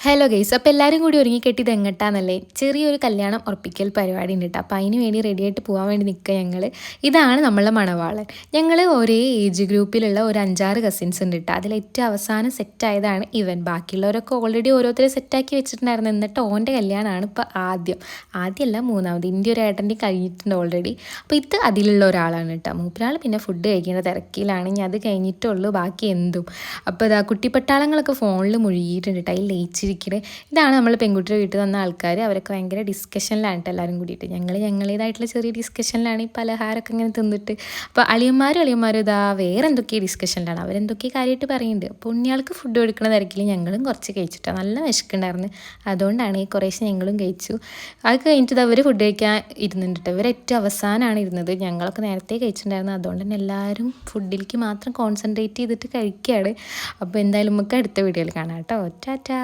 Hello guys, അപ്പോൾ എല്ലാവരും കൂടി ഒരുങ്ങിക്കെട്ടി ഇത് എങ്ങട്ടാന്നല്ലേ ചെറിയൊരു കല്യാണം ഉറപ്പിക്കൽ പരിപാടി ഉണ്ട് കേട്ടോ. അപ്പോൾ അതിന് വേണ്ടി റെഡിയായിട്ട് പോകാൻ വേണ്ടി നിൽക്കുക ഞങ്ങൾ. ഇതാണ് നമ്മളെ മണവാളൻ. ഞങ്ങൾ ഒരേ ഏജ് ഗ്രൂപ്പിലുള്ള ഒരു 5-6 കസിൻസ് ഉണ്ട് കേട്ടോ. അതിൽ ഏറ്റവും അവസാനം സെറ്റായതാണ് ഇവൻ. ബാക്കിയുള്ളവരൊക്കെ ഓൾറെഡി ഓരോരുത്തരെ സെറ്റാക്കി വെച്ചിട്ടുണ്ടായിരുന്നു. എന്നിട്ട് ഓൻ്റെ കല്യാണമാണ് ഇപ്പോൾ ആദ്യമല്ല മൂന്നാമത്. എൻ്റെ ഒരു ഏട്ടൻ്റെ കഴിഞ്ഞിട്ടുണ്ട് ഓൾറെഡി. അപ്പോൾ ഇത് അതിലുള്ള ഒരാളാണ് കേട്ടോ. മൂപ്പരാൾ പിന്നെ ഫുഡ് കഴിക്കേണ്ട തിരക്കിലാണ്. ഇനി അത് കഴിഞ്ഞിട്ടുള്ളൂ ബാക്കി എന്തും. അപ്പോൾ ഇതാ കുട്ടിപ്പട്ടാളങ്ങളൊക്കെ ഫോണിൽ മുഴുകിയിട്ടുണ്ട് കേട്ടോ. അതിൽ ലയിച്ചിരിക്കുന്നത് ഇതാണ് നമ്മൾ പെൺകുട്ടിയുടെ വീട്ടിൽ വന്ന ആൾക്കാർ. അവരൊക്കെ ഭയങ്കര ഡിസ്കഷനിലാണ് കേട്ടോ എല്ലാവരും കൂടിയിട്ട്. ഞങ്ങളേതായിട്ടുള്ള ചെറിയ ഡിസ്കഷനിലാണ് ഈ പലഹാരമൊക്കെ ഇങ്ങനെ തിന്നിട്ട്. അപ്പോൾ അളിയന്മാരും ഇതാ വേറെ എന്തൊക്കെയോ ഡിസ്കഷനിലാണ്. അവരെന്തൊക്കെയോ കാര്യമായിട്ട് പറയുന്നുണ്ട്. അപ്പോൾ ഉണ്ണിയാൾക്ക് ഫുഡ് കൊടുക്കുന്ന തിരക്കിൽ ഞങ്ങളും കുറച്ച് കഴിച്ചിട്ടോ. നല്ല വിശക്കുണ്ടായിരുന്നു. അതുകൊണ്ടാണ് ഈ കുറേശ്ശെ ഞങ്ങളും കഴിച്ചു. അത് കഴിഞ്ഞിട്ട് അവർ ഫുഡ് കഴിക്കാൻ ഇരുന്നുണ്ട് കേട്ടോ. ഇവർ ഏറ്റവും അവസാനമാണ് ഇരുന്നത്. ഞങ്ങളൊക്കെ നേരത്തെ കഴിച്ചിട്ടുണ്ടായിരുന്നു. അതുകൊണ്ട് തന്നെ എല്ലാവരും ഫുഡിലേക്ക് മാത്രം കോൺസെൻട്രേറ്റ് ചെയ്തിട്ട് കഴിക്കുകയാണ്. അപ്പോൾ എന്തായാലും നമുക്ക് അടുത്ത വീഡിയോയിൽ കാണാം കേട്ടോ. ടാറ്റാ.